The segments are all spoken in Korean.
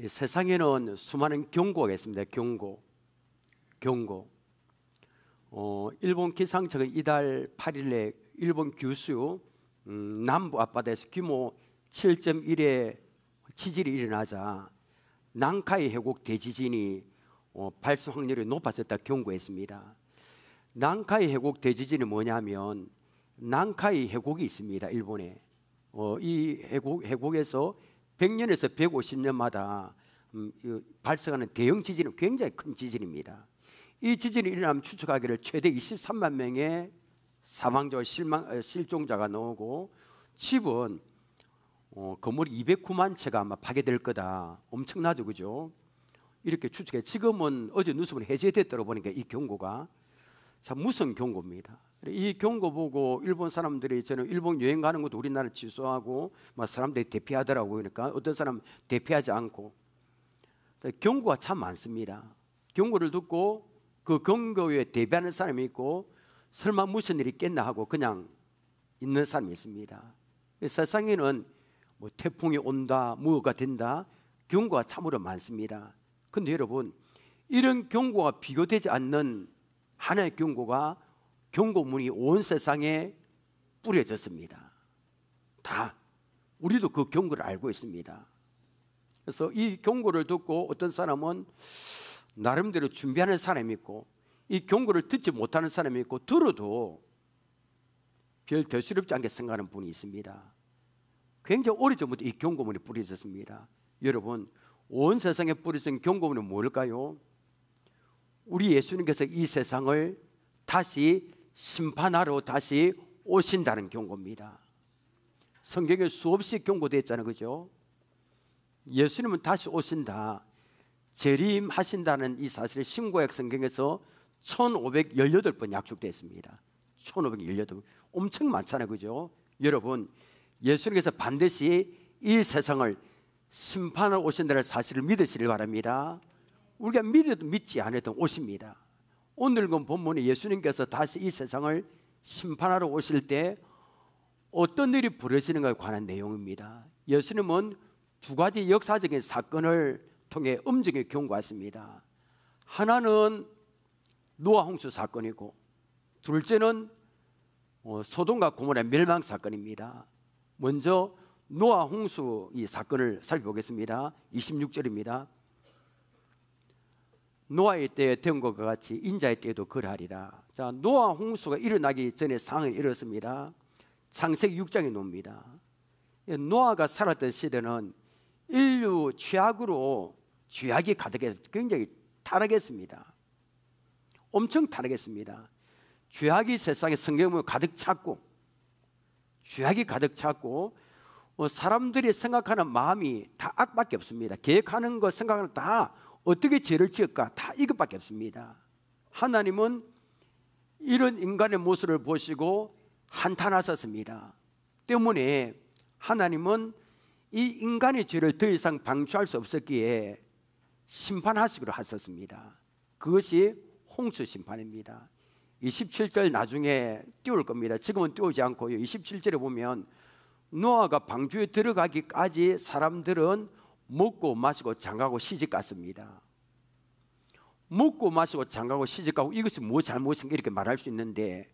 이 세상에는 수많은 경고가 있습니다. 경고. 일본 기상청은 이달 8일에 일본 규슈 남부 앞바다에서 규모 7.1의 지진이 일어나자 난카이 해곡 대지진이 발생 확률이 높아졌다 경고했습니다. 난카이 해곡 대지진이 뭐냐면 난카이 해곡이 있습니다. 일본에 이 해곡에서 100년에서 150년마다 발생하는 대형 지진은 굉장히 큰 지진입니다. 이 지진이 일어나면 추측하기를 최대 23만 명의 사망자와 실종자가 나오고 집은 건물 209만 채가 아마 파괴될 거다. 엄청나죠, 그죠? 이렇게 추측해. 지금은 어제 뉴스는 해제됐다고 보니까 이 경고가 참 무서운 경고입니다. 이 경고 보고 일본 사람들이 저는 일본 여행 가는 것도 우리나라 취소하고 막 사람들이 대피하더라고요. 그러니까 어떤 사람 대피하지 않고 경고가 참 많습니다. 경고를 듣고 그 경고에 대비하는 사람이 있고 설마 무슨 일이 있겠나 하고 그냥 있는 사람이 있습니다. 세상에는 뭐 태풍이 온다, 무엇가 된다, 경고가 참으로 많습니다. 근데 여러분, 이런 경고가 비교되지 않는 하나의 경고가 경고문이 온 세상에 뿌려졌습니다. 다 우리도 그 경고를 알고 있습니다. 그래서 이 경고를 듣고 어떤 사람은 나름대로 준비하는 사람이 있고 이 경고를 듣지 못하는 사람이 있고 들어도 별 대수롭지 않게 생각하는 분이 있습니다. 굉장히 오래전부터 이 경고문이 뿌려졌습니다. 여러분, 온 세상에 뿌려진 경고문은 뭘까요? 우리 예수님께서 이 세상을 다시 심판하러 다시 오신다는 경고입니다. 성경에 수없이 경고되어 있잖아요, 그죠? 예수님은 다시 오신다, 재림하신다는 이 사실을 신구약 성경에서 1518번 약속되어 있습니다. 1518번, 엄청 많잖아요, 그죠? 여러분, 예수님께서 반드시 이 세상을 심판하러 오신다는 사실을 믿으시길 바랍니다. 우리가 믿어도 믿지 않아도 오십니다. 오늘 본 본문에 예수님께서 다시 이 세상을 심판하러 오실 때 어떤 일이 벌어지는가에 관한 내용입니다. 예수님은 두 가지 역사적인 사건을 통해 엄중히 경고했습니다. 하나는 노아 홍수 사건이고 둘째는 소돔과 고모라 멸망 사건입니다. 먼저 노아 홍수 이 사건을 살펴보겠습니다. 26절입니다. 노아의 때에 된 것과 같이 인자의 때에도 그러하리라. 자, 노아 홍수가 일어나기 전에 상황이 이렇습니다. 창세기 6장에 나옵니다. 노아가 살았던 시대는 인류 죄악으로 죄악이 가득해서 굉장히 타락했습니다. 엄청 타락했습니다. 죄악이 세상에 성경에 보면 가득 찼고 죄악이 가득 찼고 사람들이 생각하는 마음이 다 악밖에 없습니다. 계획하는 것 생각하는 다 어떻게 죄를 지을까 다 이것밖에 없습니다. 하나님은 이런 인간의 모습을 보시고 한탄하셨습니다. 때문에 하나님은 이 인간의 죄를 더 이상 방치할 수 없었기에 심판하시기로 하셨습니다. 그것이 홍수 심판입니다. 27절 나중에 띄울 겁니다. 지금은 띄우지 않고요. 27절에 보면 노아가 방주에 들어가기까지 사람들은 먹고 마시고 장가고 시집 갔습니다. 먹고 마시고 장가고 시집 가고 이것이 뭐 잘못인가 이렇게 말할 수 있는데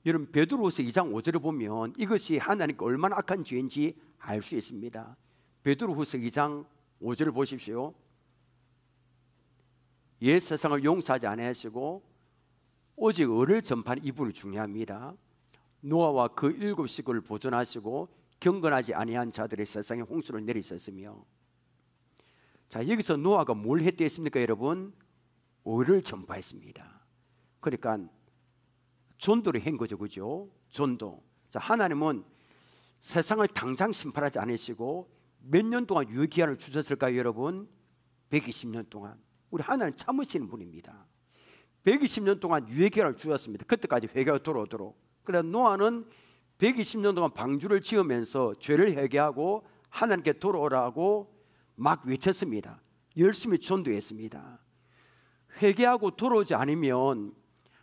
여러분 베드로후서 2장 5절에 보면 이것이 하나님께 얼마나 악한 죄인지 알 수 있습니다. 베드로후서 2장 5절을 보십시오. 옛 세상을 용서하지 아니하시고 오직 의를 전파하는 이분이 중요합니다. 노아와 그 7 식구를 보존하시고 경건하지 아니한 자들의 세상에 홍수를 내리셨으며, 자, 여기서 노아가 뭘 했겠습니까, 여러분? 의를 전파했습니다. 그러니까 전도를 한 거죠, 그죠? 전도. 자, 하나님은 세상을 당장 심판하지 않으시고 몇 년 동안 유예 기한을 주셨을까요, 여러분? 120년 동안. 우리 하나님 참으시는 분입니다. 120년 동안 유예 기한을 주셨습니다. 그때까지 회개가 돌아오도록. 그래서 노아는 120년 동안 방주를 지으면서 죄를 회개하고 하나님께 돌아오라고 막 외쳤습니다. 열심히 전도했습니다. 회개하고 돌아오지 않으면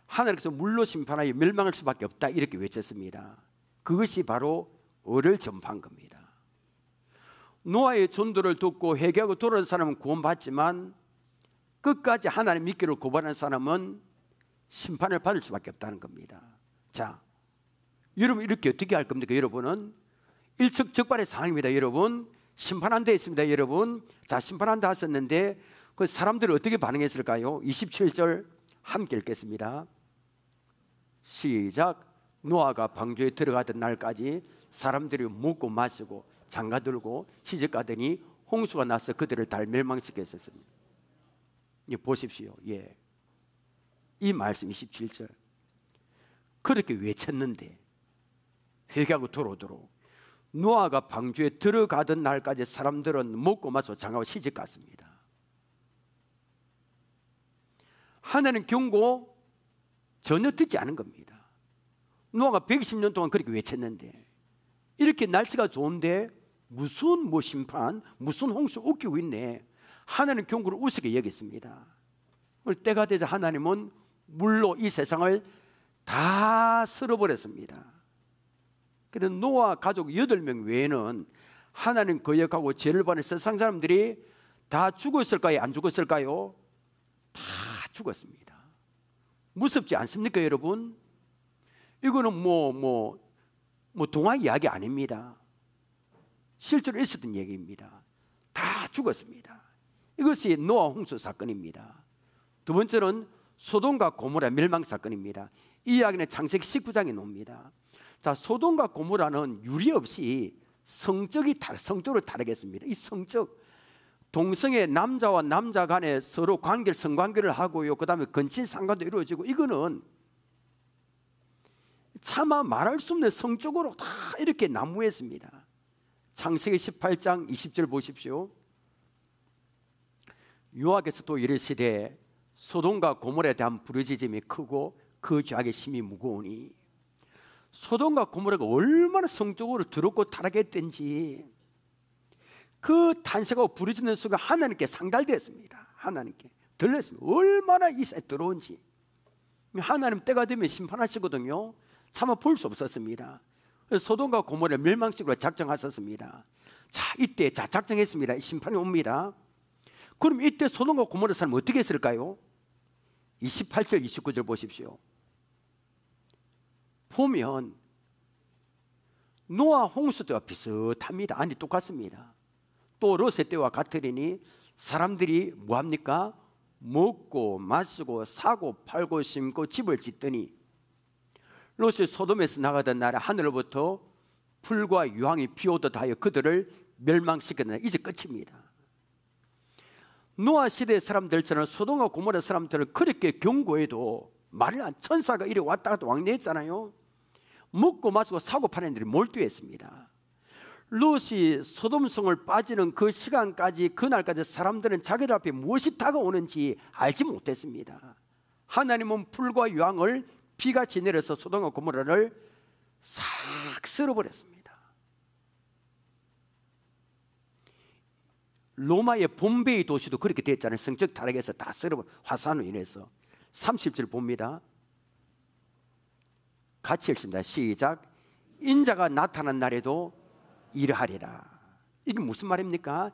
하나님께서 물로 심판하여 멸망할 수밖에 없다 이렇게 외쳤습니다. 그것이 바로 의를 전파한 겁니다. 노아의 전도를 듣고 회개하고 돌아온 사람은 구원받지만 끝까지 하나님 믿기를 고발하는 사람은 심판을 받을 수밖에 없다는 겁니다. 자, 여러분 이렇게 어떻게 할 겁니까? 여러분은 일촉즉발의 상황입니다. 여러분 심판한다 했습니다. 여러분, 자, 심판한다 하셨는데 그 사람들이 어떻게 반응했을까요? 27절 함께 읽겠습니다. 시작. 노아가 방주에 들어가던 날까지 사람들이 먹고 마시고 장가들고 시집가더니 홍수가 나서 그들을 다 멸망시켰습니다. 보십시오. 예. 이 말씀 27절 그렇게 외쳤는데 회개하고 돌아오도록 노아가 방주에 들어가던 날까지 사람들은 먹고 마시고 장가고 시집갔습니다. 하나님 경고 전혀 듣지 않은 겁니다. 노아가 120년 동안 그렇게 외쳤는데 이렇게 날씨가 좋은데 무슨 심판, 무슨 홍수 웃기고 있네. 하나님 경고를 우습게 여겼습니다. 때가 되자 하나님은 물로 이 세상을 다 쓸어버렸습니다. 그래서 노아 가족 8명 외에는 하나님 거역하고 죄를 받는 세상 사람들이 다 죽었을까요? 안 죽었을까요? 다 죽었습니다. 무섭지 않습니까, 여러분? 이거는 동화 이야기 아닙니다. 실제로 있었던 얘기입니다. 다 죽었습니다. 이것이 노아 홍수 사건입니다. 두 번째는 소돔과 고모라 멸망 사건입니다. 이 이야기는 창세기 19장에 나옵니다. 자, 소돔과 고모라는 유리 없이 성적으로 다르겠습니다. 이 성적, 동성애 남자와 남자 간에 서로 성관계를 하고요. 그 다음에 건친 상관도 이루어지고, 이거는 차마 말할 수 없는 성적으로 다 이렇게 난무했습니다. 창세기 18장 20절 보십시오. 여호와께서 또 이르시되 소돔과 고모라에 대한 부르짖음이 크고 그 죄악의 심이 무거우니. 소돔과 고모라가 얼마나 성적으로 더럽고 타락했던지 그 탄식하고 부르짖는 소리가 하나님께 상달되었습니다. 하나님께 들렸습니다. 얼마나 이 사람이 더러운지. 하나님 때가 되면 심판하시거든요. 차마 볼 수 없었습니다. 그래서 소돔과 고모라 멸망식으로 작정하셨습니다. 자, 이때 작정했습니다. 심판이 옵니다. 그럼 이때 소돔과 고모라 사람 어떻게 했을까요? 28절 29절 보십시오. 보면 노아 홍수 때와 비슷합니다. 아니 똑같습니다. 또 롯의 때와 같으리니 사람들이 뭐합니까? 먹고 마시고 사고 팔고 심고 집을 짓더니 롯이 소돔에서 나가던 날에 하늘로부터 풀과 유황이 비오듯 하여 그들을 멸망시켰다. 이제 끝입니다. 노아 시대의 사람들처럼 소돔과 고모라 사람들을 그렇게 경고해도 말을 안, 천사가 이리 왔다 갔다 왕래했잖아요. 먹고 마시고 사고 파는 일이 몰두했습니다. 롯이 소돔성을 빠지는 그 시간까지, 그날까지 사람들은 자기들 앞에 무엇이 다가오는지 알지 못했습니다. 하나님은 풀과 유황을 비같이 내려서 소돔과 고모라를 싹 쓸어버렸습니다. 로마의 봄베이 도시도 그렇게 됐잖아요. 성적 타락에서 다 쓸어버려, 화산으로 인해서. 30절 봅니다. 같이 읽습니다. 시작. 인자가 나타난 날에도 이러하리라. 이게 무슨 말입니까?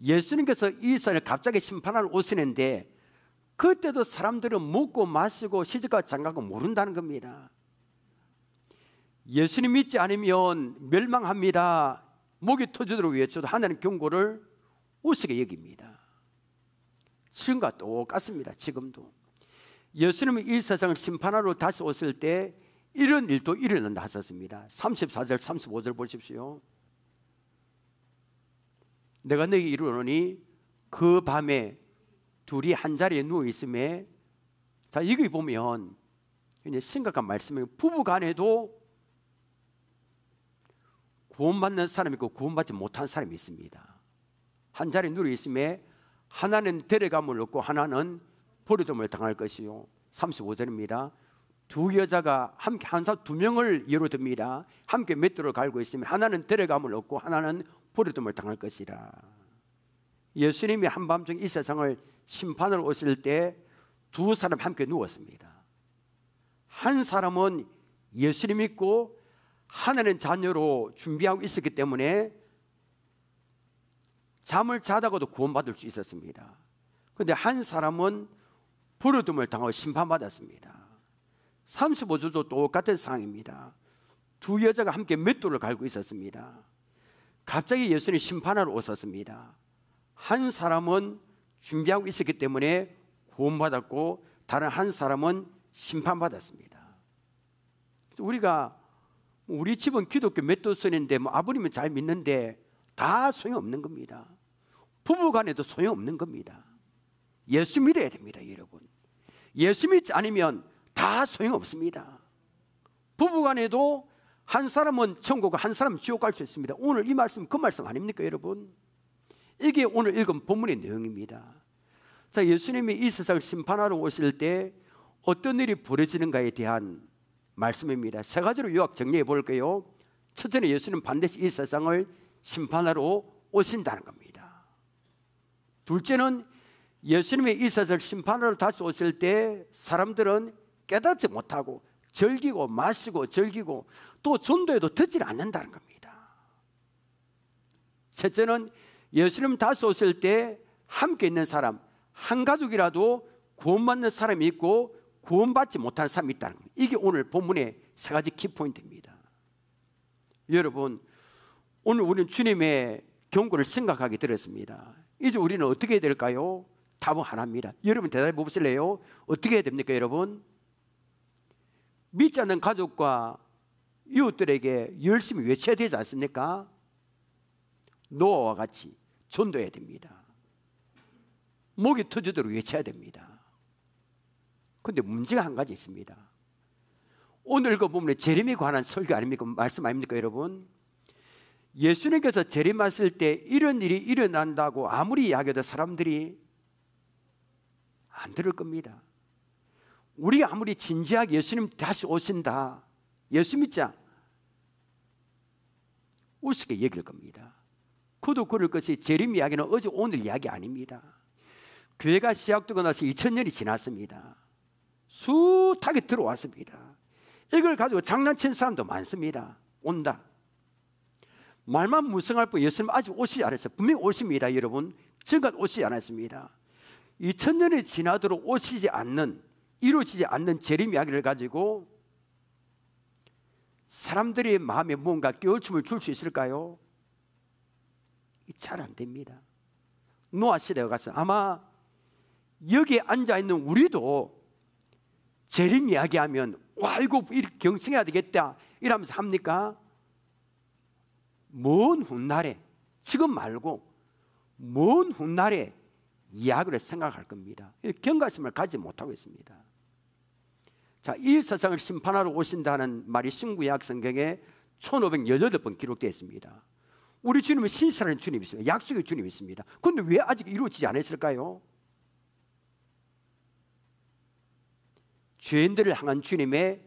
예수님께서 이 세상을 갑자기 심판하러 오시는데 그때도 사람들은 먹고 마시고 시집가 장가고 모른다는 겁니다. 예수님 믿지 않으면 멸망합니다. 목이 터지도록 외쳐도 하나님 경고를 우습게 여깁니다. 지금과 똑같습니다. 지금도 예수님이 이 세상을 심판하러 다시 오실 때 이런 일도 일어났었습니다. 34절 35절 보십시오. 내가 너에게 이르노니 그 밤에 둘이 한 자리에 누워 있음에, 자, 이거 보면 굉장히 심각한 말씀이에요. 부부 간에도 구원받는 사람이 있고 구원받지 못한 사람이 있습니다. 한 자리에 누워 있음에 하나는 데려감을 얻고 하나는 버려둠을 당할 것이요. 35절입니다. 두 여자가 함께 한 사람 2명을 예로 듭니다. 함께 맷돌을 갈고 있으면 하나는 데려감을 얻고 하나는 버려둠을 당할 것이라. 예수님이 한밤중 이 세상을 심판을 오실 때 두 사람 함께 누웠습니다. 한 사람은 예수님 믿고 하나님 자녀로 준비하고 있었기 때문에 잠을 자다가도 구원받을 수 있었습니다. 그런데 한 사람은 버려둠을 당하고 심판받았습니다. 35절도 똑같은 상황입니다. 두 여자가 함께 맷돌을 갈고 있었습니다. 갑자기 예수님이 심판하러 오셨습니다. 한 사람은 준비하고 있었기 때문에 구원받았고 다른 한 사람은 심판받았습니다. 그래서 우리가 우리 집은 기독교 맷돌선인데 아버님은 잘 믿는데 다 소용없는 겁니다. 부부간에도 소용없는 겁니다. 예수 믿어야 됩니다, 여러분. 예수 믿지 않으면 다 소용없습니다. 부부간에도 한 사람은 천국, 한 사람은 지옥 갈 수 있습니다. 오늘 이 말씀 그 말씀 아닙니까, 여러분? 이게 오늘 읽은 본문의 내용입니다. 자, 예수님이 이 세상을 심판하러 오실 때 어떤 일이 벌어지는가에 대한 말씀입니다. 세 가지로 요약 정리해 볼게요. 첫째는 예수님 반드시 이 세상을 심판하러 오신다는 겁니다. 둘째는 예수님이 이 세상을 심판하러 다시 오실 때 사람들은 깨닫지 못하고 즐기고 마시고 즐기고 또 전도에도 듣지 않는다는 겁니다. 셋째는 예수님 다시 오실 때 함께 있는 사람, 한 가족이라도 구원받는 사람이 있고 구원받지 못하는 사람이 있다는 겁니다. 이게 오늘 본문의 세 가지 키포인트입니다. 여러분, 오늘 우리는 주님의 경고를 심각하게 들었습니다. 이제 우리는 어떻게 해야 될까요? 답은 하나입니다. 여러분 대답해 보실래요? 어떻게 해야 됩니까, 여러분? 믿지 않는 가족과 이웃들에게 열심히 외쳐야 되지 않습니까? 노아와 같이 전도해야 됩니다. 목이 터지도록 외쳐야 됩니다. 그런데 문제가 한 가지 있습니다. 오늘 읽어보면 재림에 관한 설교 아닙니까? 말씀 아닙니까, 여러분? 예수님께서 재림하실 때 이런 일이 일어난다고 아무리 이야기해도 사람들이 안 들을 겁니다. 우리가 아무리 진지하게 예수님 다시 오신다, 예수 믿자, 우습게 얘기할 겁니다. 그도 그럴 것이 재림 이야기는 어제 오늘 이야기 아닙니다. 교회가 시작되고 나서 2000년이 지났습니다. 숱하게 들어왔습니다. 이걸 가지고 장난친 사람도 많습니다. 온다. 말만 무성할 뿐 예수님 아직 오시지 않았어요. 분명히 오십니다, 여러분. 지금까지 오시지 않았습니다. 2000년이 지나도록 오시지 않는, 이루어지지 않는 재림 이야기를 가지고 사람들의 마음에 뭔가 깨우침을 줄 수 있을까요? 잘 안 됩니다. 노아 시대에 가서 아마 여기에 앉아있는 우리도 재림 이야기하면 와 이거 이렇게 경성해야 되겠다 이러면서 합니까? 먼 훗날에, 지금 말고 먼 훗날에 이야기를 생각할 겁니다. 경각심을 가지지 못하고 있습니다. 자, 이 세상을 심판하러 오신다는 말이 신구약 성경에 1518번 기록되어 있습니다. 우리 주님은 신실한 주님이십니다. 약속의 주님이십니다. 그런데 왜 아직 이루어지지 않았을까요? 죄인들을 향한 주님의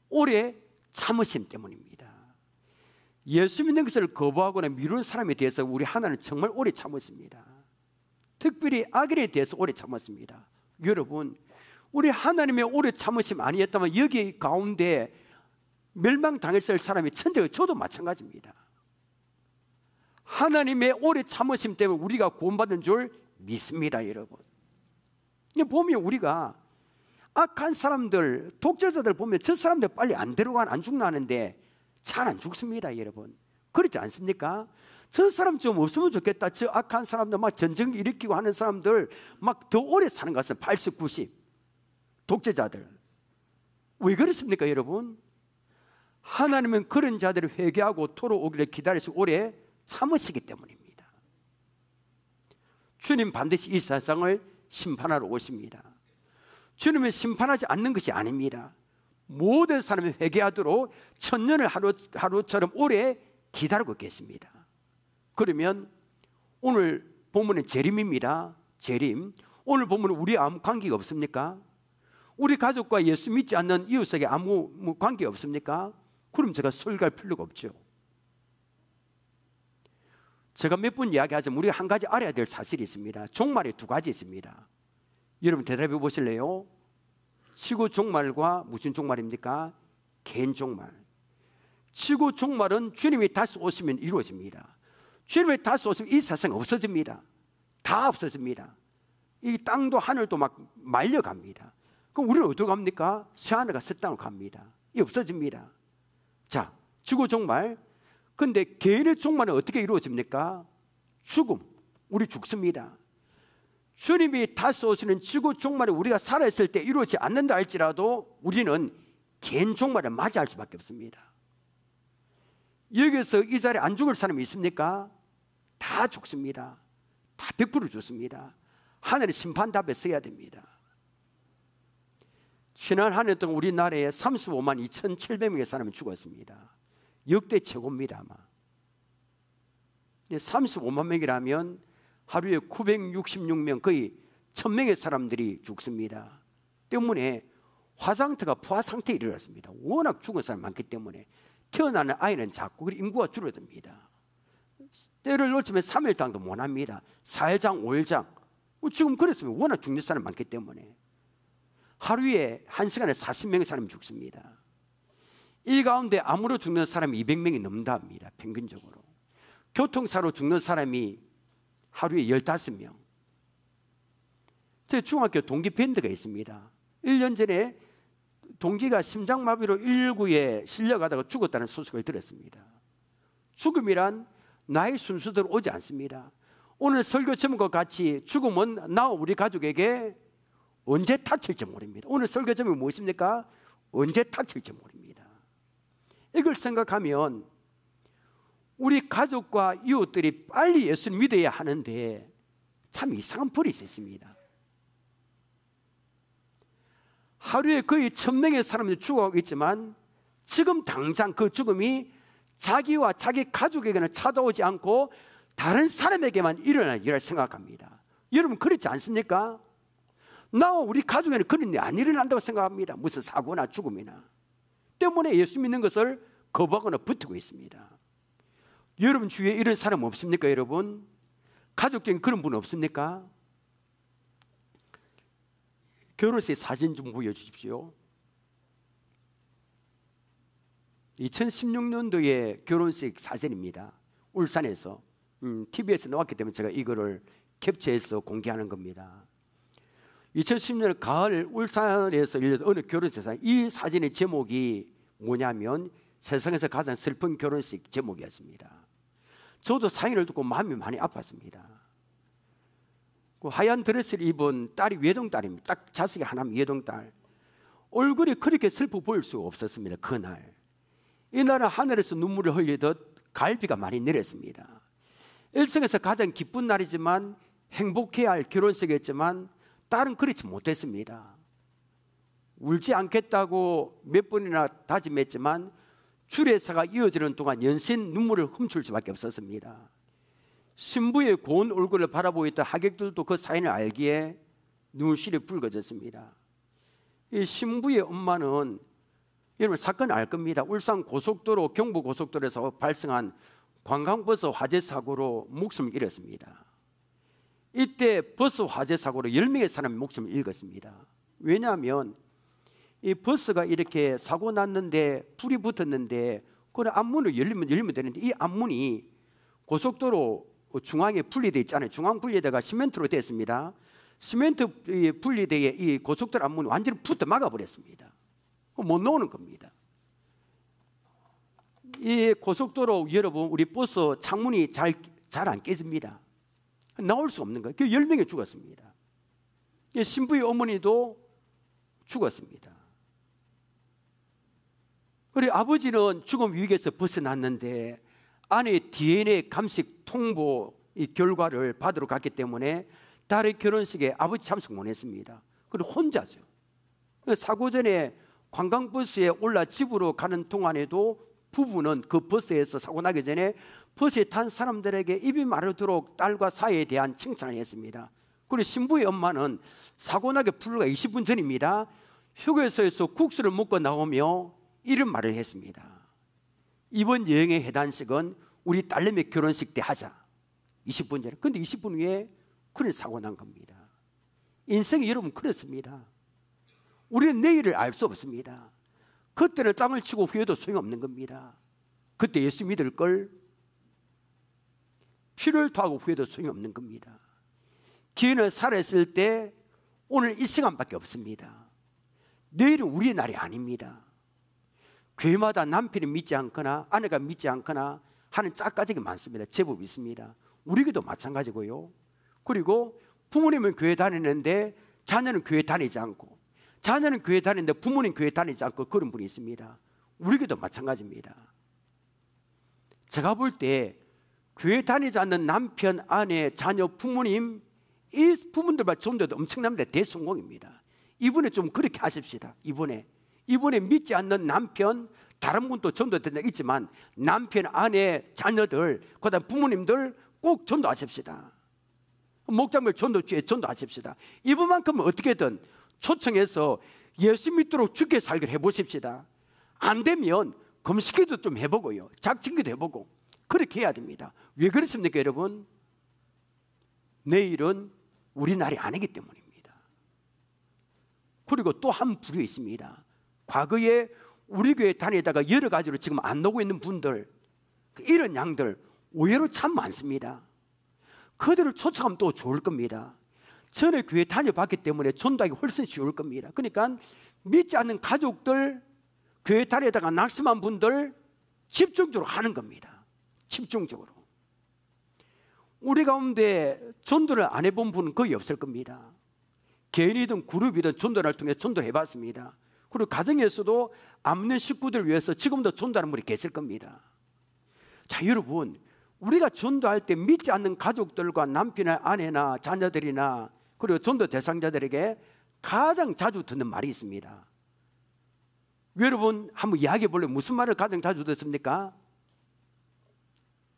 오래 참으심 때문입니다. 예수 믿는 것을 거부하거나 미루는 사람에 대해서 우리 하나님은 정말 오래 참았습니다. 특별히 악인에 대해서 오래 참았습니다. 여러분, 우리 하나님의 오래 참으심 아니었다면 여기 가운데 멸망당했을 사람이 천재가 저도 마찬가지입니다. 하나님의 오래 참으심 때문에 우리가 구원받는 줄 믿습니다, 여러분. 보면 우리가 악한 사람들, 독재자들 보면 저 사람들 빨리 안 들어가는, 안 죽나 하는데 잘 안 죽습니다, 여러분. 그렇지 않습니까? 저 사람 좀 없으면 좋겠다. 저 악한 사람들 막 전쟁 일으키고 하는 사람들 막 더 오래 사는 것 같습니다. 80, 90 독재자들. 왜 그렇습니까, 여러분? 하나님은 그런 자들을 회개하고 돌아오기를 기다려서 오래 참으시기 때문입니다. 주님 반드시 이 세상을 심판하러 오십니다. 주님은 심판하지 않는 것이 아닙니다. 모든 사람이 회개하도록 천년을 하루처럼 오래 기다리고 계십니다. 그러면 오늘 본문은 재림입니다. 재림. 오늘 본문은 우리 아무 관계가 없습니까? 우리 가족과 예수 믿지 않는 이웃에게 아무 관계 없습니까? 그럼 제가 설교할 필요가 없죠. 제가 몇 번 이야기하자면 우리가 한 가지 알아야 될 사실이 있습니다. 종말이 두 가지 있습니다. 여러분 대답해 보실래요? 지구 종말과 무슨 종말입니까? 개인 종말. 지구 종말은 주님이 다시 오시면 이루어집니다. 주님이 다시 오시면 이 세상 없어집니다. 다 없어집니다. 이 땅도 하늘도 막 말려갑니다. 그럼 우리는 어디로 갑니까? 새하늘과 새 땅으로 갑니다. 이 없어집니다. 자, 지구 종말. 근데 개인의 종말은 어떻게 이루어집니까? 죽음. 우리 죽습니다. 주님이 다시 오시는 지구 종말이 우리가 살아있을 때 이루어지지 않는다 할지라도 우리는 개인 종말을 맞이할 수밖에 없습니다. 여기서 이 자리에 안 죽을 사람이 있습니까? 다 죽습니다. 다 100% 죽습니다. 하늘의 심판 답에 서야 됩니다. 지난 한 해 동안 우리나라에 35만 2,700명의 사람이 죽었습니다. 역대 최고입니다. 아마 35만 명이라면 하루에 966명, 거의 1000명의 사람들이 죽습니다. 때문에 화상태가 포화 상태에 이르렀습니다. 워낙 죽은 사람이 많기 때문에 태어나는 아이는 작고 그리고 인구가 줄어듭니다. 때를 놓치면 3일장도 못합니다. 4일장, 5일장. 지금 그렇습니다. 워낙 죽는 사람이 많기 때문에 하루에 1시간에 40명의 사람이 죽습니다. 이 가운데 암으로 죽는 사람이 200명이 넘는다 합니다. 평균적으로. 교통사로 죽는 사람이 하루에 15명. 제 중학교 동기 밴드가 있습니다. 1년 전에 동기가 심장마비로 119에 실려가다가 죽었다는 소식을 들었습니다. 죽음이란 나의 순서대로 오지 않습니다. 오늘 설교 제목과 같이 죽음은 나와 우리 가족에게 언제 닥칠지 모릅니다. 오늘 설교 제목이 무엇입니까? 언제 닥칠지 모릅니다. 이걸 생각하면 우리 가족과 이웃들이 빨리 예수를 믿어야 하는데 참 이상한 버릇이 있습니다. 하루에 거의 1000명의 사람들이 죽어가고 있지만 지금 당장 그 죽음이 자기와 자기 가족에게는 찾아오지 않고 다른 사람에게만 일어날 일을 생각합니다. 여러분 그렇지 않습니까? 나와 우리 가족에는 그런 일이 안 일어난다고 생각합니다. 무슨 사고나 죽음이나. 때문에 예수 믿는 것을 거부하거나 붙이고 있습니다. 여러분 주위에 이런 사람 없습니까? 여러분 가족 중에 그런 분 없습니까? 결혼식 사진 좀 보여주십시오. 2016년도에 결혼식 사진입니다. 울산에서 TV에서 나왔기 때문에 제가 이거를 캡처해서 공개하는 겁니다. 2010년 가을 울산에서 열렸던 어느 결혼식 사진. 이 사진의 제목이 뭐냐면 세상에서 가장 슬픈 결혼식 제목이었습니다. 저도 사연을 듣고 마음이 많이 아팠습니다. 그 하얀 드레스를 입은 딸이 외동딸입니다. 딱 자식이 하나면 외동딸. 얼굴이 그렇게 슬퍼 보일 수가 없었습니다. 그날 이날은 하늘에서 눈물을 흘리듯 가을비가 많이 내렸습니다. 일생에서 가장 기쁜 날이지만 행복해야 할 결혼식이었지만 딸은 그렇지 못했습니다. 울지 않겠다고 몇 번이나 다짐했지만 주례사가 이어지는 동안 연신 눈물을 훔칠 수밖에 없었습니다. 신부의 고운 얼굴을 바라보고 있던 하객들도 그 사연을 알기에 눈시울이 붉어졌습니다. 이 신부의 엄마는 여러분 사건 알 겁니다. 울산 고속도로 경부고속도로에서 발생한 관광버스 화재 사고로 목숨을 잃었습니다. 이때 버스 화재 사고로 10명의 사람이 목숨을 잃었습니다. 왜냐하면 이 버스가 이렇게 사고 났는데 불이 붙었는데 그 앞문을 열리면 되는데 이 앞문이 고속도로 중앙에 분리되어 있잖아요. 중앙 분리대가 시멘트로 됐습니다. 시멘트 분리대에 이 고속도로 앞문이 완전히 붙어 막아버렸습니다. 못 나오는 겁니다. 이 고속도로 여러분 우리 버스 창문이 잘 안 깨집니다. 나올 수 없는 거예요. 10명이 죽었습니다. 신부의 어머니도 죽었습니다. 그리고 아버지는 죽음 위기에서 벗어났는데 아내의 DNA 감식 통보 이 결과를 받으러 갔기 때문에 딸의 결혼식에 아버지 참석 못했습니다. 그리고 혼자죠. 사고 전에 관광버스에 올라 집으로 가는 동안에도 부부는 그 버스에서 사고 나기 전에 버스에 탄 사람들에게 입이 마르도록 딸과 사이에 대한 칭찬을 했습니다. 그리고 신부의 엄마는 사고 나기 불과 20분 전입니다. 휴게소에서 국수를 먹고 나오며 이런 말을 했습니다. 이번 여행의 해단식은 우리 딸내미 결혼식 때 하자. 20분 전에. 그런데 20분 후에 그런 사고 난 겁니다. 인생이 여러분 그렇습니다. 우리는 내일을 알 수 없습니다. 그때는 땅을 치고 후회도 소용없는 겁니다. 그때 예수 믿을 걸 피를 토하고 후회도 소용이 없는 겁니다. 기회는 살아있을 때 오늘 이 시간밖에 없습니다. 내일은 우리의 날이 아닙니다. 교회마다 남편이 믿지 않거나 아내가 믿지 않거나 하는 짝가지가 많습니다. 제법 있습니다. 우리 교도 마찬가지고요. 그리고 부모님은 교회 다니는데 자녀는 교회 다니지 않고, 자녀는 교회 다니는데 부모님 교회 다니지 않고, 그런 분이 있습니다. 우리 교도 마찬가지입니다. 제가 볼 때 교회 다니지 않는 남편, 아내, 자녀, 부모님, 이 부분들만 전도해도 엄청납니다. 대성공입니다. 이번에 좀 그렇게 하십시다. 이번에 믿지 않는 남편, 다른 분도 전도된다 있지만 남편, 아내, 자녀들, 그다음 부모님들 꼭 전도하십시다. 목장별 전도주에 전도하십시다. 이분만큼은 어떻게든 초청해서 예수 믿도록 죽게 살기를 해보십시다. 안 되면 금식기도 좀 해보고요, 작정기도 해보고, 그렇게 해야 됩니다. 왜 그렇습니까 여러분? 내일은 우리 날이 아니기 때문입니다. 그리고 또 한 부류 있습니다. 과거에 우리 교회 다니다가 여러 가지로 지금 안 나오고 있는 분들, 이런 양들 의외로 참 많습니다. 그들을 초청하면 또 좋을 겁니다. 전에 교회 다녀봤기 때문에 전도하기 훨씬 쉬울 겁니다. 그러니까 믿지 않는 가족들, 교회 다니다가 낙심한 분들 집중적으로 하는 겁니다. 집중적으로. 우리 가운데 전도를 안 해본 분은 거의 없을 겁니다. 개인이든 그룹이든 전도를 통해 전도를 해봤습니다. 그리고 가정에서도 안 믿는 식구들을 위해서 지금도 전도하는 분이 계실 겁니다. 자, 여러분, 우리가 전도할 때 믿지 않는 가족들과 남편이나 아내나 자녀들이나 그리고 전도 대상자들에게 가장 자주 듣는 말이 있습니다. 여러분 한번 이야기해 볼래요? 무슨 말을 가장 자주 듣습니까?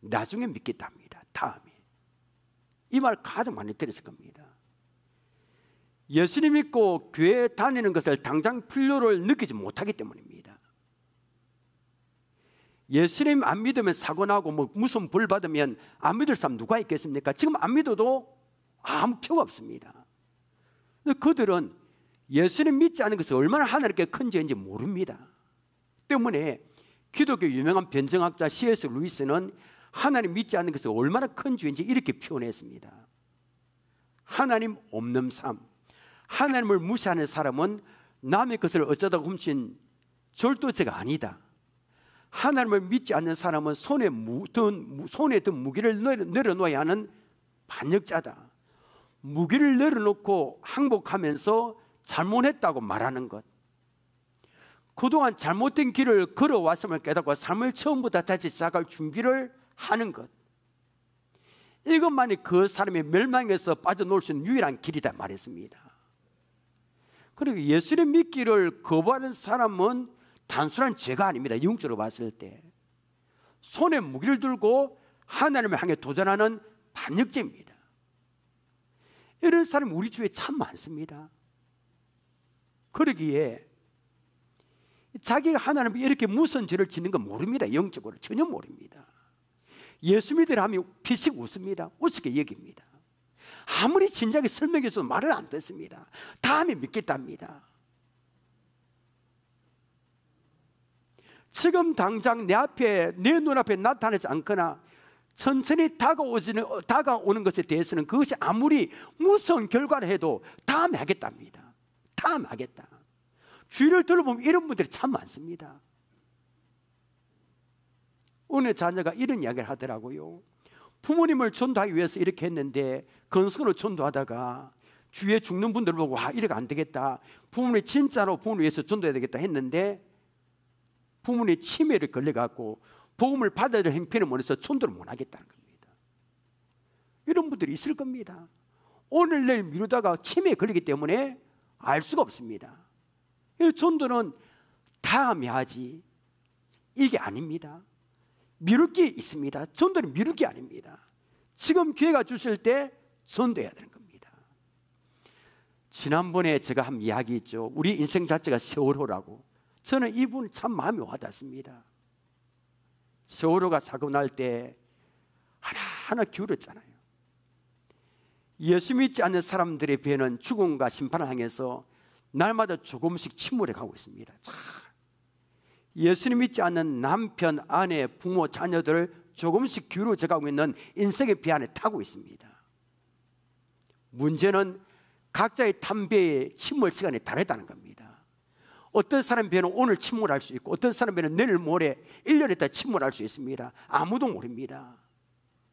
나중에 믿겠다 합니다. 다음에. 이 말 가장 많이 들었을 겁니다. 예수님 믿고 교회 다니는 것을 당장 필요를 느끼지 못하기 때문입니다. 예수님 안 믿으면 사고 나고 뭐 무슨 벌 받으면 안 믿을 사람 누가 있겠습니까? 지금 안 믿어도 아무 표가 없습니다. 그들은 예수님 믿지 않은 것이 얼마나 하나님께 큰 죄인지 모릅니다. 때문에 기독교 유명한 변증학자 C.S. 루이스는 하나님 믿지 않는 것이 얼마나 큰 죄인지 이렇게 표현했습니다. 하나님 없는 삶, 하나님을 무시하는 사람은 남의 것을 어쩌다 훔친 절도죄가 아니다. 하나님을 믿지 않는 사람은 손에 든 무기를 내려놓아야 하는 반역자다. 무기를 내려놓고 항복하면서 잘못했다고 말하는 것, 그동안 잘못된 길을 걸어왔음을 깨닫고 삶을 처음부터 다시 시작할 준비를 하는 것, 이것만이 그 사람의 멸망에서 빠져나올 수 있는 유일한 길이다 말했습니다. 그리고 예수님 믿기를 거부하는 사람은 단순한 죄가 아닙니다. 영적으로 봤을 때 손에 무기를 들고 하나님을 향해 도전하는 반역죄입니다. 이런 사람이 우리 주위에 참 많습니다. 그러기에 자기가 하나님을 이렇게 무슨 죄를 짓는 건 모릅니다. 영적으로 전혀 모릅니다. 예수 믿으라 하면 피식 웃습니다. 우습게 여깁니다. 아무리 진작에 설명해서도 말을 안 듣습니다. 다음에 믿겠답니다. 지금 당장 내 눈앞에 나타나지 않거나 천천히 다가오는 것에 대해서는 그것이 아무리 무서운 결과를 해도 다음에 하겠답니다. 다음에 하겠다. 주위를 둘러보면 이런 분들이 참 많습니다. 어느 자녀가 이런 이야기를 하더라고요. 부모님을 전도하기 위해서 이렇게 했는데 건성으로 전도하다가 주위에 죽는 분들 보고 이래가 안 되겠다, 부모님이 진짜로 부모님 위해서 전도해야 되겠다 했는데 부모님이 치매를 걸려갖고 복음을 받아야 될 형편을 못해서 전도를 못 하겠다는 겁니다. 이런 분들이 있을 겁니다. 오늘 내일 미루다가 치매에 걸리기 때문에 알 수가 없습니다. 전도는 다음에 하지, 이게 아닙니다. 미룰 게 있습니다. 전도는 미룰 게 아닙니다. 지금 기회가 주실 때 전도해야 되는 겁니다. 지난번에 제가 한 이야기 있죠. 우리 인생 자체가 세월호라고. 저는 이분 참 마음이 와닿습니다. 세월호가 사고 날 때 하나하나 기울었잖아요. 예수 믿지 않는 사람들의 배는 죽음과 심판을 향해서 날마다 조금씩 침몰해 가고 있습니다. 예수님 믿지 않는 남편, 아내, 부모, 자녀들을 조금씩 기울어져가고 있는 인생의 배 안에 타고 있습니다. 문제는 각자의 탐배의 침몰 시간이 다르다는 겁니다. 어떤 사람 배는 오늘 침몰할 수 있고 어떤 사람 배는 내일 모레 1년 있다 침몰할 수 있습니다. 아무도 모릅니다.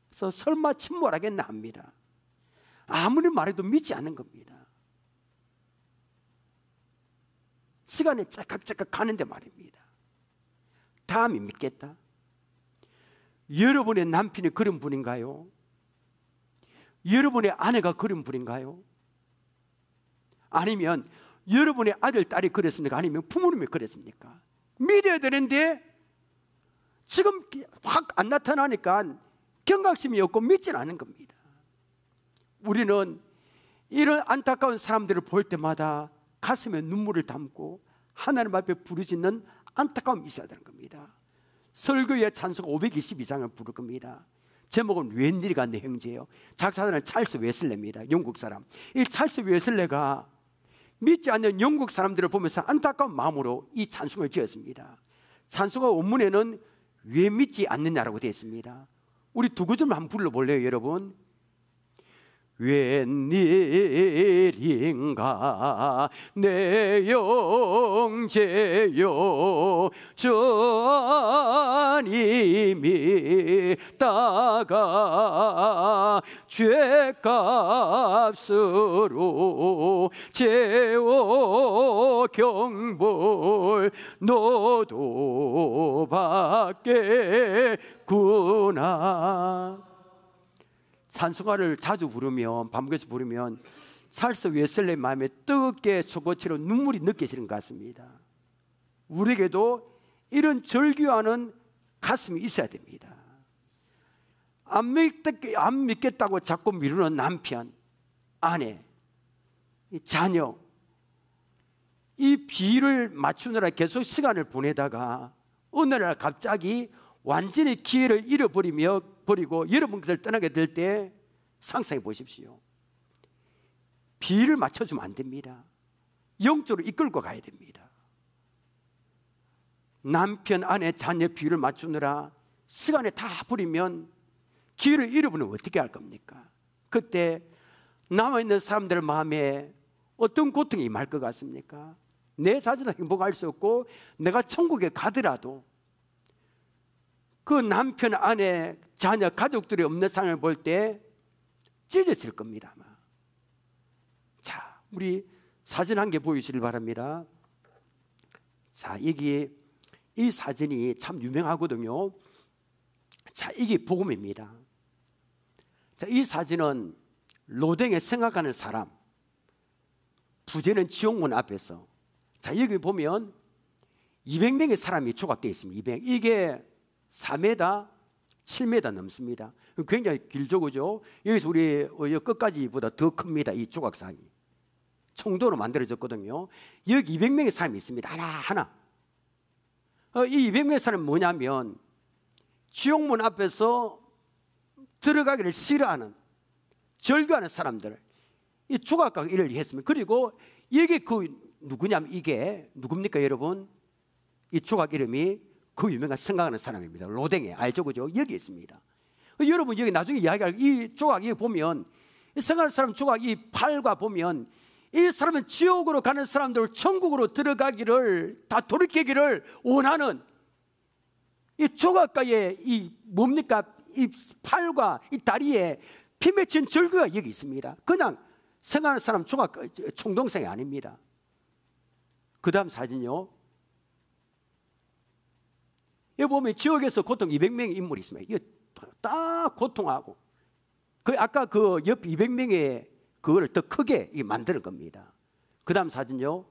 그래서 설마 침몰하겠나 합니다. 아무리 말해도 믿지 않는 겁니다. 시간이 짝깍짝깍 가는데 말입니다. 다음이 믿겠다? 여러분의 남편이 그런 분인가요? 여러분의 아내가 그런 분인가요? 아니면 여러분의 아들, 딸이 그랬습니까? 아니면 부모님이 그랬습니까? 믿어야 되는데 지금 확 안 나타나니까 경각심이 없고 믿지는 않은 겁니다. 우리는 이런 안타까운 사람들을 볼 때마다 가슴에 눈물을 담고 하나님 앞에 부르짖는 안타까움이 있어야 되는 겁니다. 설교의 찬송 522장을 부를 겁니다. 제목은 웬일이가 내 형제예요. 작사자는 찰스 웨슬레입니다. 영국 사람. 이 찰스 웨슬레가 믿지 않는 영국 사람들을 보면서 안타까운 마음으로 이 찬송을 지었습니다. 찬송가 원문에는 왜 믿지 않느냐라고 되어 있습니다. 우리 두 구절만 한번 불러볼래요, 여러분? 웬일인가 내 영제요 주님이 따가 죄값으로 재워 경볼 너도 받겠구나. 찬송가를 자주 부르면, 반복해서 부르면 찰스 웨슬레의 마음에 뜨겁게 소고치로 눈물이 느껴지는 것 같습니다. 우리에게도 이런 절규하는 가슴이 있어야 됩니다. 안 믿겠다고 자꾸 미루는 남편, 아내, 자녀, 이 비를 맞추느라 계속 시간을 보내다가 어느 날 갑자기 완전히 기회를 버리고 여러분들 떠나게 될 때 상상해 보십시오. 비를 맞춰주면 안 됩니다. 영적으로 이끌고 가야 됩니다. 남편, 아내, 자녀 비를 맞추느라 시간에 다 버리면 기회를 잃어버리면 어떻게 할 겁니까? 그때 남아있는 사람들 마음에 어떤 고통이 임할 것 같습니까? 내 자신도 행복할 수 없고 내가 천국에 가더라도 그 남편, 아내, 자녀, 가족들이 없는 삶을 볼 때 찢어질 겁니다. 아마. 자, 우리 사진 한 개 보여주시길 바랍니다. 자, 이 사진이 참 유명하거든요. 자, 이게 복음입니다. 자, 이 사진은 로댕에 생각하는 사람, 부제는 지옥문 앞에서. 자, 여기 보면 200명의 사람이 조각되어 있습니다. 200. 이게 4m, 7m 넘습니다. 굉장히 길죠, 그죠? 여기서 우리 끝까지보다 더 큽니다. 이 조각상이 청도로 만들어졌거든요. 여기 200명의 사람이 있습니다. 하나. 이 200명의 사람은 뭐냐면 지옥문 앞에서 들어가기를 싫어하는, 절규하는 사람들, 이 조각가가 일을 했습니다. 그리고 이게 누구냐면 이게 누굽니까, 여러분? 이 조각 이름이 그 유명한 생각하는 사람입니다. 로댕에, 알죠, 그죠? 여기 있습니다. 여러분 여기 나중에 이야기할 이 조각 여기 보면 이 생각하는 사람 조각 이 팔과 보면 이 사람은 지옥으로 가는 사람들 천국으로 들어가기를 다 돌이키기를 원하는 이 조각가의 이 뭡니까? 이 팔과 이 다리에 피 맺힌 절규가 여기 있습니다. 그냥 생각하는 사람 조각 총동생이 아닙니다. 그 다음 사진요. 여기 보면 지옥에서 고통 200명의 인물이 있습니다. 이게 딱 고통하고 아까 그 옆 200명의 그거를 더 크게 만드는 겁니다. 그 다음 사진요.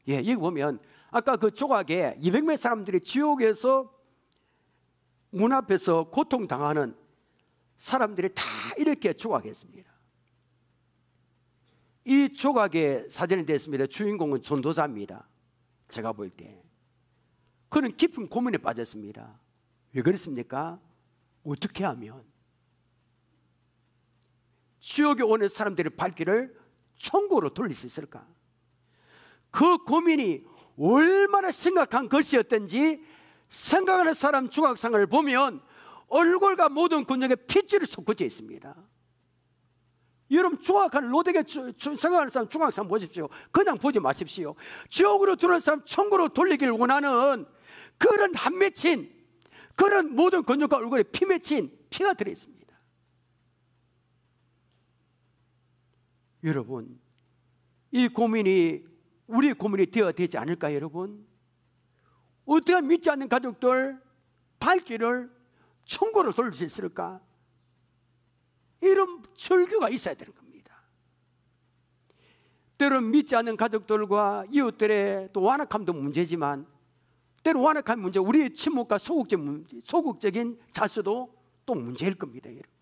예, 여기 보면 아까 그 조각에 200명 사람들이 지옥에서 문 앞에서 고통당하는 사람들이 다 이렇게 조각했습니다. 이 조각에 사진이 됐습니다. 주인공은 전도사입니다. 제가 볼 때 그는 깊은 고민에 빠졌습니다. 왜 그랬습니까? 어떻게 하면 지옥에 오는 사람들의 발길을 천국으로 돌릴 수 있을까? 그 고민이 얼마나 심각한 것이었던지 생각하는 사람 조각상을 보면 얼굴과 모든 근육에 핏줄이 솟구져 있습니다. 여러분 중학한 로데게 생각하는 사람 중학생 보십시오. 그냥 보지 마십시오. 지옥으로 들어온 사람 천국으로 돌리기를 원하는 그런 한 맺힌, 그런 모든 근육과 얼굴에 피 맺힌 피가 들어있습니다. 여러분, 이 고민이 우리 고민이 되지 않을까요, 여러분? 어떻게 믿지 않는 가족들 발길을 천국으로 돌릴 수 있을까? 이런 설교가 있어야 되는 겁니다. 때로는 믿지 않는 가족들과 이웃들의 또 완악함도 문제지만, 때로 완악한 문제, 우리의 침묵과 소극적인 자세도 또 문제일 겁니다, 여러분.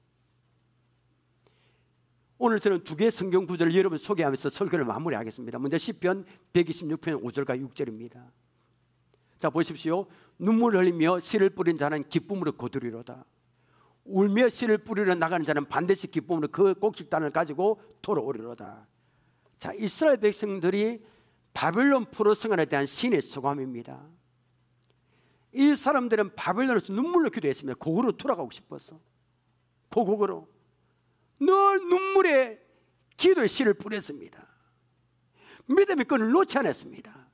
오늘 저는 두 개의 성경 구절을 여러분 소개하면서 설교를 마무리하겠습니다. 먼저 시편 126편 5절과 6절입니다. 자, 보십시오. 눈물 흘리며 씨를 뿌린 자는 기쁨으로 거두리로다. 울며 씨를 뿌리러 나가는 자는 반드시 기쁨으로 그 곡식단을 가지고 돌아오리로다. 자, 이스라엘 백성들이 바벨론 포로 생활에 대한 신의 소감입니다. 이 사람들은 바벨론에서 눈물로 기도했습니다. 고국으로 돌아가고 싶어서. 고국으로 늘 눈물에 기도의 씨를 뿌렸습니다. 믿음의 끈을 놓지 않았습니다.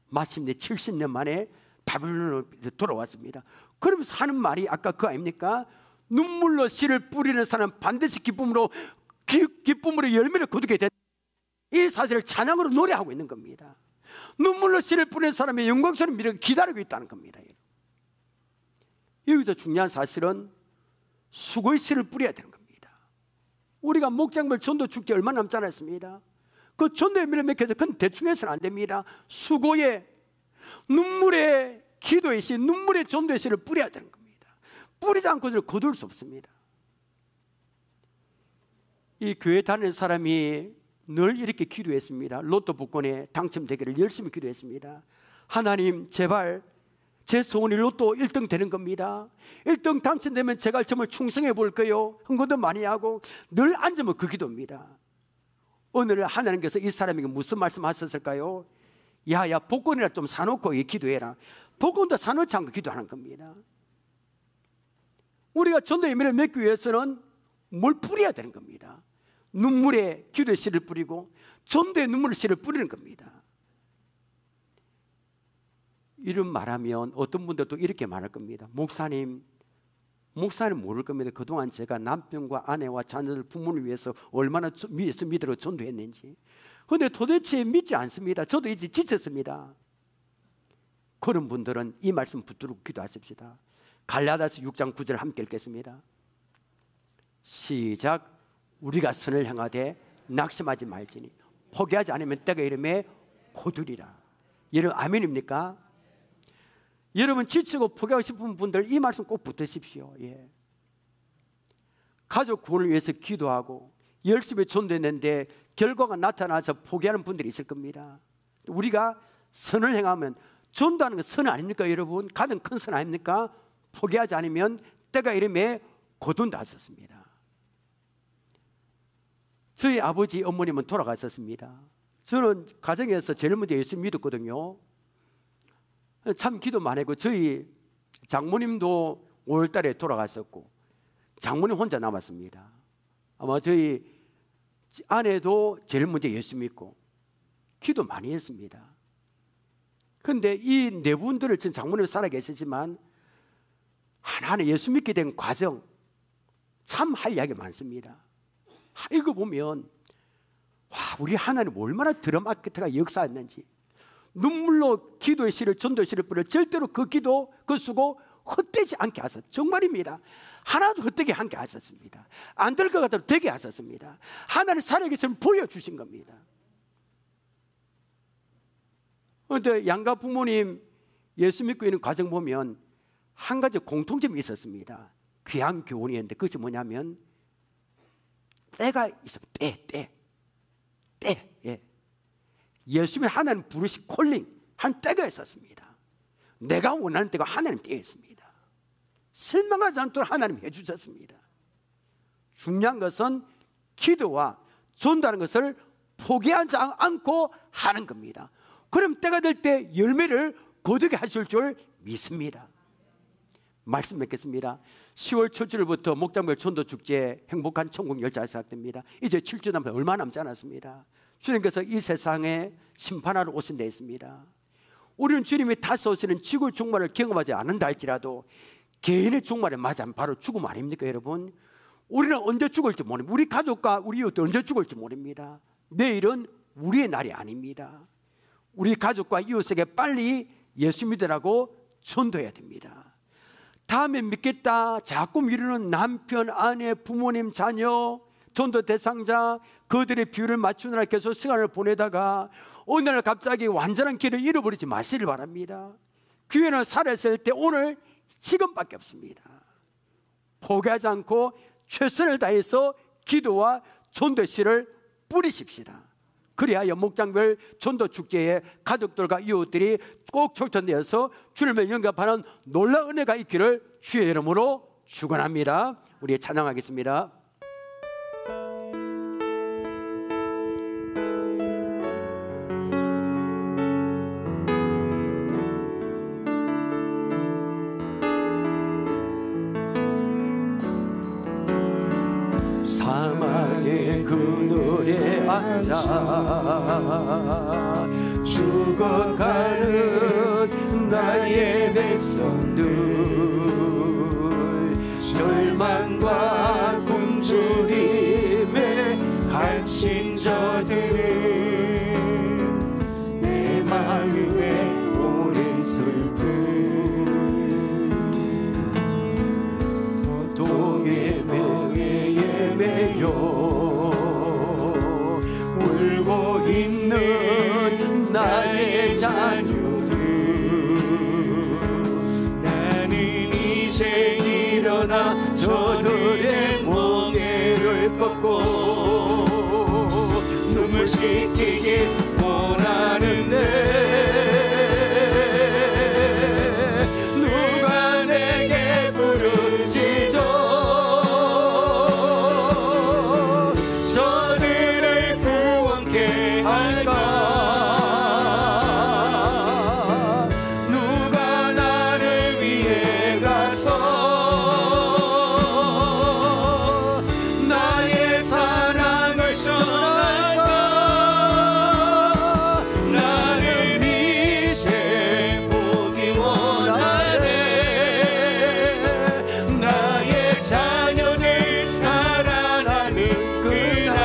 마침내 70년 만에 바벨론으로 돌아왔습니다. 그러면서 하는 말이 아까 그 아닙니까? 눈물로 씨를 뿌리는 사람은 반드시 기쁨으로 열매를 거두게 된다. 이 사실을 찬양으로 노래하고 있는 겁니다. 눈물로 씨를 뿌리는 사람의 영광스러운 미래를 기다리고 있다는 겁니다. 여기서 중요한 사실은 수고의 씨를 뿌려야 되는 겁니다. 우리가 목장별 전도 축제 얼마 남지 않았습니다. 그 전도의 미를 맺혀서 그건 대충 해서는 안 됩니다. 수고의, 눈물의 기도의 씨, 눈물의 전도의 씨를 뿌려야 되는 겁니다. 뿌리지 않고는 거둘 수 없습니다. 이 교회 다니는 사람이 늘 이렇게 기도했습니다. 로또 복권에 당첨되기를 열심히 기도했습니다. 하나님, 제발 제 소원이 로또 1등 되는 겁니다. 1등 당첨되면 제가 정말 충성해 볼 거요. 헌금도 많이 하고 늘 앉으면 그 기도입니다. 오늘 하나님께서 이 사람에게 무슨 말씀하셨을까요? 야야, 복권이라 좀 사놓고 기도해라. 복권도 사놓지 않고 기도하는 겁니다. 우리가 전도의 의미를 맺기 위해서는 뭘 뿌려야 되는 겁니다. 눈물에 기도의 씨를 뿌리고 전도의 눈물의 씨를 뿌리는 겁니다. 이런 말하면 어떤 분들도 이렇게 말할 겁니다. 목사님 모를 겁니다. 그동안 제가 남편과 아내와 자녀들 부모를 위해서 얼마나 위에서 믿으러 전도했는지. 그런데 도대체 믿지 않습니다. 저도 이제 지쳤습니다. 그런 분들은 이 말씀 붙들고 기도하십시다. 갈라디아서 6장 9절 함께 읽겠습니다. 시작. 우리가 선을 행하되 낙심하지 말지니 포기하지 않으면 때가 이름에 거두리라. 여러분 아멘입니까? 여러분 지치고 포기하고 싶은 분들 이 말씀 꼭 붙으십시오. 예. 가족 구원을 위해서 기도하고 열심히 전도했는데 결과가 나타나서 포기하는 분들이 있을 겁니다. 우리가 선을 행하면 전도하는 건 선 아닙니까 여러분? 가장 큰 선 아닙니까? 포기하지 않으면 때가 이름에 거둔다 하셨습니다. 저희 아버지 어머님은 돌아가셨습니다. 저는 가정에서 제일 먼저 예수 믿었거든요. 참 기도 많이 했고 저희 장모님도 5월 달에 돌아갔었고 장모님 혼자 남았습니다. 아마 저희 아내도 제일 먼저 예수 믿고 기도 많이 했습니다. 그런데 이 네 분들을 지금 장모님 살아 계시지만 하나하나 예수 믿게 된 과정 참 할 이야기 많습니다. 이거 보면 와, 우리 하나님 얼마나 드라마틱하게 역사했는지. 눈물로 기도의 씨를 전도의 씨를 뿌려 절대로 그 기도 그 수고 헛되지 않게 하셨. 정말입니다. 하나도 헛되게 않게 하셨습니다. 안 될 것 같아도 되게 하셨습니다. 하나님 살아계심을 보여주신 겁니다. 그런데 양가 부모님 예수 믿고 있는 과정 보면 한 가지 공통점이 있었습니다. 귀한 교훈이었는데 그것이 뭐냐면 때가 있어요. 때. 예. 예수님이 하나님 부르신 콜링 한 때가 있었습니다. 내가 원하는 때가 하나님 때였습니다. 실망하지 않도록 하나님 해주셨습니다. 중요한 것은 기도와 전도하는 것을 포기하지 않고 하는 겁니다. 그럼 때가 될 때 열매를 거두게 하실 줄 믿습니다. 말씀 맺겠습니다. 10월 초줄부터 목장별 전도축제 행복한 천국 열차 시작됩니다. 이제 7주 남짓 얼마 남지 않았습니다. 주님께서 이 세상에 심판하러 오신 데 있습니다. 우리는 주님이 다시 오시는 지구 종말을 경험하지 않는다 할지라도 개인의 종말에 맞으면 바로 죽음 아닙니까 여러분? 우리는 언제 죽을지 모릅니다. 우리 가족과 우리 이웃도 언제 죽을지 모릅니다. 내일은 우리의 날이 아닙니다. 우리 가족과 이웃에게 빨리 예수 믿으라고 전도해야 됩니다. 다음에 믿겠다 자꾸 미루는 남편, 아내, 부모님, 자녀, 전도 대상자, 그들의 비율을 맞추느라 계속 시간을 보내다가 어느 날 갑자기 완전한 길을 잃어버리지 마시길 바랍니다. 기회는 살아있을 때 오늘 지금밖에 없습니다. 포기하지 않고 최선을 다해서 기도와 전도의 씨를 뿌리십시다. 그래야 연목장별 전도축제에 가족들과 이웃들이 꼭 초청되어서 주님을 영접하는 놀라운 은혜가 있기를 주의 이름으로 축원합니다. 우리 찬양하겠습니다. 사막의 그늘에 앉아 죽어가는 나의 백성들, 절망과 굶주림에 갇힌 저들은 내 마음에 오랜 슬픔, 고통의 멍에에 매여 울고 있는 나의 자녀들, 나는 이제 일어나 저들의 멍에를 꺾고 눈물 씻기길 원하는데 누가 내게 부르시죠? 저들을 구원케 할까? 누가 나를 위해 가서 나의 사랑을 전할까? 나는 이제 보기 원하네. 나의 자녀들 살아나는 그날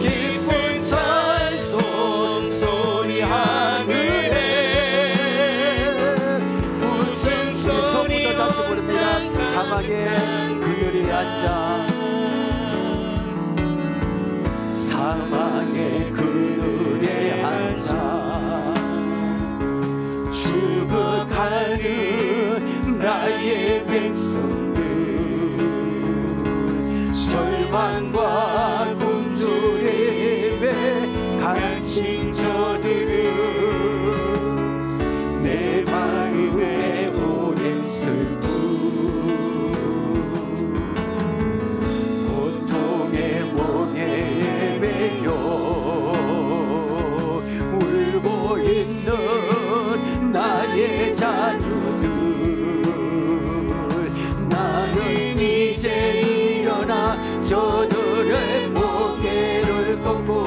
기쁜 찬송 소리 하늘에 웃음 소리 부릅니다. 사막의 그늘에 앉아 사막의 그늘에 앉아 죽어가는 나의 백성들, 절망과 굶주림에 갇힌 저들은 내 마음에 오랜 슬픔, 고통의 멍에에 매여 울고 있는 나의 자녀들, 나는 이제 일어나 저들의 목에를 꺾고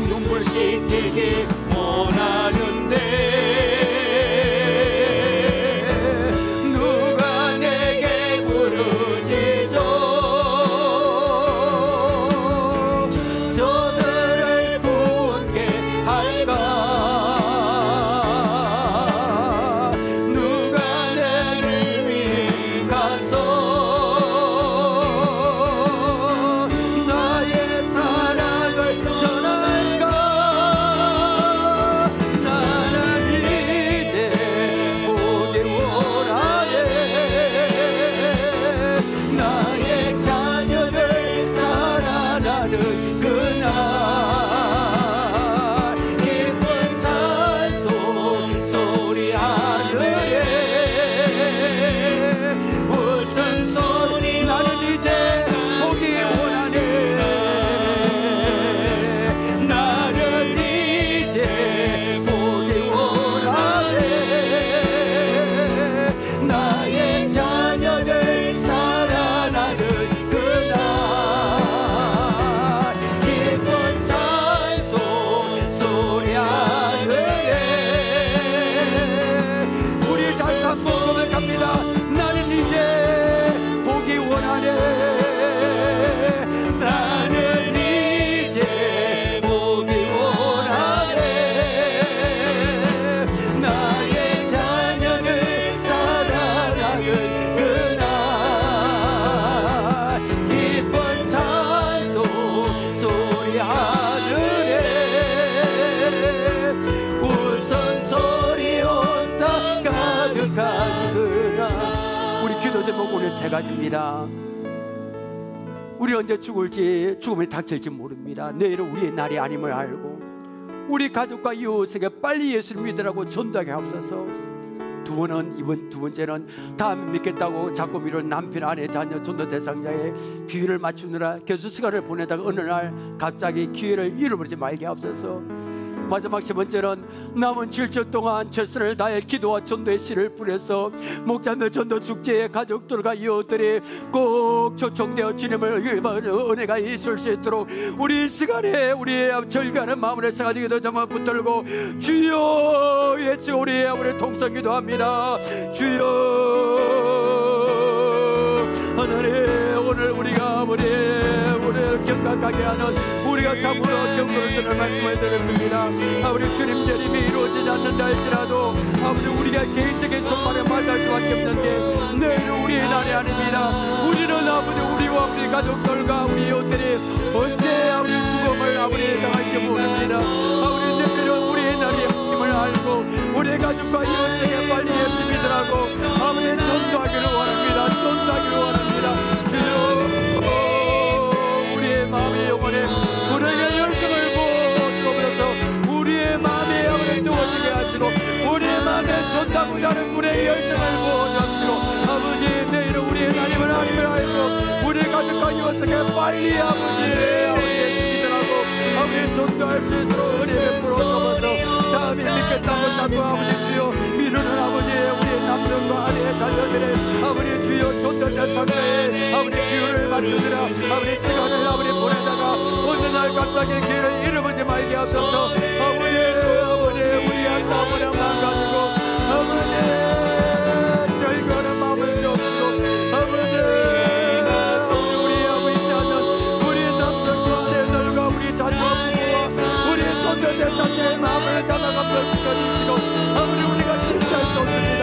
눈물 씻기길 원하는데 누가 내게 부르짖어? 저들을 구원케 할까? 누가 나를 위해 가서 오늘 세 가지입니다. 우리 언제 죽을지, 죽음이 닥칠지 모릅니다. 내일은 우리의 날이 아님을 알고 우리 가족과 이웃에게 빨리 예수를 믿으라고 전도하게 하옵소서. 두 번째는 다음에 믿겠다고 자꾸 미룬 남편, 아내, 자녀, 전도 대상자의 비유를 맞추느라 교수 시간을 보내다가 어느 날 갑자기 기회를 잃어버리지 말게 하옵소서. 마지막 세 번째는 남은 7주 동안 최선을 다해 기도와 전도의 씨를 뿌려서 목자며 전도 축제에 가족들과 이웃들이 꼭 초청되어 주님을 은혜가 있을 수 있도록 우리 시간에 우리의 절규하는 마음을 해서 기도 점을 붙들고 주여 외치고 우리 통성 기도합니다. 주여 하나님, 오늘 우리가 우리를 경각하게 하는 우리가 참으로 경고를 주는 말씀을 드렸습니다. 아버지, 주님 재림이 이루어지지 않는다 할지라도 아버지, 우리가 개인적인 손발에 맞을 수밖에 없는데 내일은 우리의 날이 아닙니다. 우리는 아버지, 우리와 우리 가족들과 우리 이웃들이 언제 아버지 죽음을 아버지 당할지 모릅니다. 아버지, 내일은 우리의 날이 힘을 알고 우리 가족과 이웃에게 빨리 예수 믿으라고 아버지 전도하기를 원합니다. 전도하기를 원합니다. 주여, 우리의 마음의 영혼에 우리에게 열정을 부어주옵소서. 우리의 마음에 영혼을 뜨거워지게 하시고 우리의 마음에 전하고자 하는 우리의 열정을 부어주옵시고 아버지, 내일은 우리의 날임을 알고 우리 가족과 이웃에게 빨리 아버지 예수 믿으라고 아버지 전도할 수 있도록 은혜 베풀어 주옵소서. 다음에 믿겠다고 자꾸 아버지 주여 미루는 아버지 우리의 남편과 아내의 자녀들의 아버지 주여 전도자 상대에 아버지 기회를 맞추느라 아버지 시간을 아버지 보내다가 어느 날 갑자기 기회를 잃어버리지 말게 하소서. 아버지 우리 한 사람을 망가지고 아버지 절규하는 마음을 주옵시고 아버지 우리 아버지 있지 않는 우리 남편과 아내들과 우리 자녀와 부모와 우리 손자들 자녀의 마음을 다가가며 지켜주시고 아버지, 우리가 실수할 수 없습니다.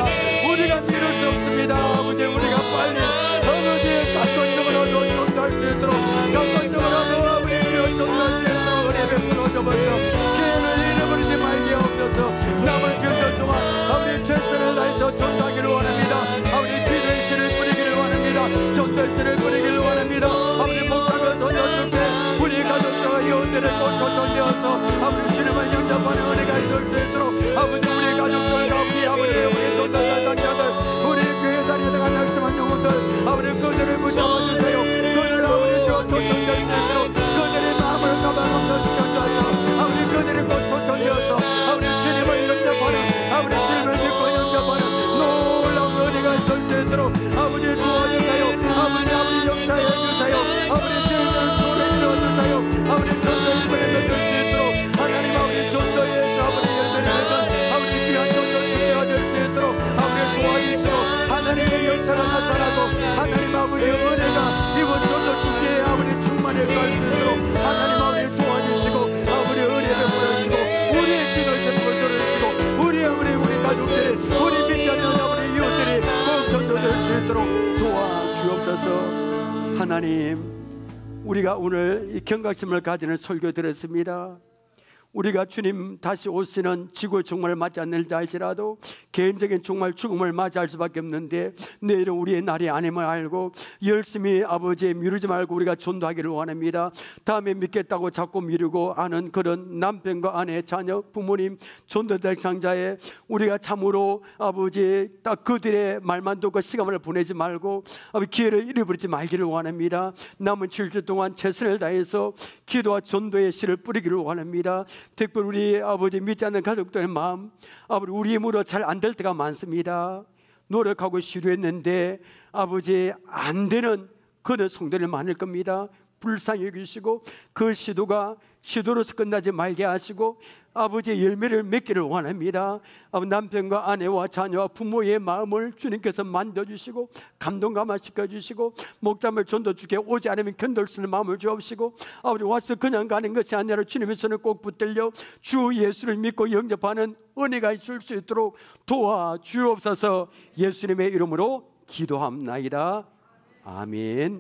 우리가 미룰 수 없습니다. 아버지, 우리가 빨리 아버지 객관적으로도 전도할 수 있도록 객관적으로도 아버지 주여 전도할 수 있도록 은혜 베풀어 주옵소서. 기회를 잃어버리지 말게 하옵소서. 남은 주전 동안 아버지 최선을 다해서 전도하기를 원합니다. 아버지 기도의 씨를 뿌리기를 원합니다. 전도의 씨를 뿌리기를 원합니다. 아버지 목사가 전도할 때 우리 가족과 이웃들의 꽃초청되어서 아버지 주님을 영접하는 은혜가 있을 수 있도록 아버지 우리 가족들과 우리 전도자 당자들 우리 교회 다니다가 낙심한 영혼들 아버지 그들을 붙잡아 주세요. 그들 아버지 저 초청될 수 있도록 그들의 마음을 가방없는 시켜주셔서 아버지 그들의 꽃초청되어서 아버지 주님을 영접하는 아버지 주님을 믿고 영접하는 놀라운 은혜가 있을 수 있도록 아버지 도와주세요. 아버지 역사해 주세요. 아버지 주님을 손에 이루어주세요. 아버지 전도의 힘을 얻을 수 있도록 하나님 아버지 전도에서 아버지 열매를 맺은 아버지 귀한 전도 축제가 될 수 있도록 아버지 도와주시고 하나님의 역사가 나타나고 하나님 아버지 은혜가 이번 전도 축제에 아버지 충만해 갈 수 있도록 하나님 아버지 도와주시고 아버지 은혜를 보여주시고 우리의 기도를 제목을 들어주시고 우리 가족들이 우리 믿지 않는 아버지 이웃들이 꼭 전도될 수 있도록 도와주옵소서. 하나님, 우리가 오늘 이 경각심을 가지는 설교 들었습니다. 우리가 주님 다시 오시는 지구의 종말을 맞지 않는다 할지라도 개인적인 종말 죽음을 맞이할 수밖에 없는데 내일은 우리의 날이 아님을 알고 열심히 아버지 미루지 말고 우리가 전도하기를 원합니다. 다음에 믿겠다고 자꾸 미루고 하는 그런 남편과 아내, 자녀, 부모님, 전도 대상자에 우리가 참으로 아버지 딱 그들의 말만 듣고 시간을 보내지 말고 아버지 기회를 잃어버리지 말기를 원합니다. 남은 7주 동안 최선을 다해서 기도와 전도의 씨를 뿌리기를 원합니다. 특별히 우리 아버지 믿지 않는 가족들의 마음, 아버지 우리 힘으로 잘 안 될 때가 많습니다. 노력하고 시도했는데 아버지 안 되는 그런 성도들 많을 겁니다. 불쌍히 여기시고 그 시도가 시도로서 끝나지 말게 하시고 아버지의 열매를 맺기를 원합니다. 남편과 아내와 자녀와 부모의 마음을 주님께서 만져주시고 감동 감화시켜주시고 목자물 전도주께 오지 않으면 견딜 수 있는 마음을 주옵시고 아버지 와서 그냥 가는 것이 아니라 주님의 손을 꼭 붙들려 주 예수를 믿고 영접하는 은혜가 있을 수 있도록 도와주옵소서. 예수님의 이름으로 기도합나이다. 아멘.